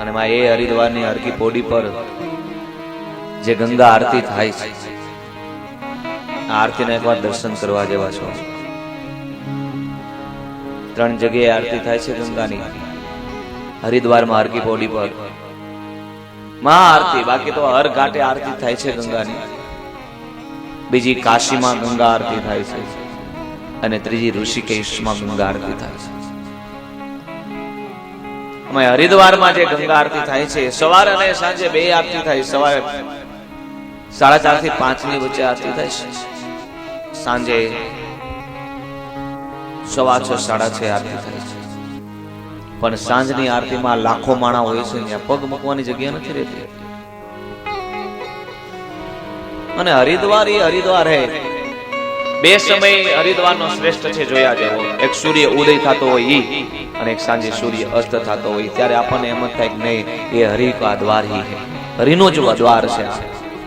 અને માં એ હરિદ્વારની હરકી પોડી પર જે ગંગા આરતી થાય છે, આ આરતીના એકવાર દર્શન કરવા જેવા છો. 3 જગ્યાએ આરતી થાય છે ગંગાની. હરિદ્વારમાં હરકી પોડી પર મહા આરતી, બાકી તો હર ઘાટે આરતી થાય છે ગંગાની. બીજી કાશીમાં ગંગા આરતી થાય છે અને ત્રીજી ઋષિકેશમાં ગંગા આરતી થાય છે. અમે હરિદ્વારમાં જે ગંગા આરતી થાય છે, સવારે અને સાંજે 2 આરતી થાય. સવારે 4:30 થી 5 ની વચ્ચે આરતી થાય છે. સાંજે 6:15 6:30 આરતી થાય છે. પણ સાંજની આરતીમાં લાખો માણા હોય છે, ત્યાં પગ મૂકવાની જગ્યા નથી રહેતી. અને હરિદ્વાર એ હરિદ્વાર હે. 2 સમય હરિદ્વારનો શ્રેષ્ઠ છે જોયા જેવો. એક સૂર્ય ઉદય થતો હોય ઈ, અને એક સાંજે સૂર્ય અસ્ત થતો હોય. ત્યારે આપણને એમ જ થાય કે નહીં, એ હરિ કા દ્વાર હી હે, હરિનો જ દ્વાર છે આ.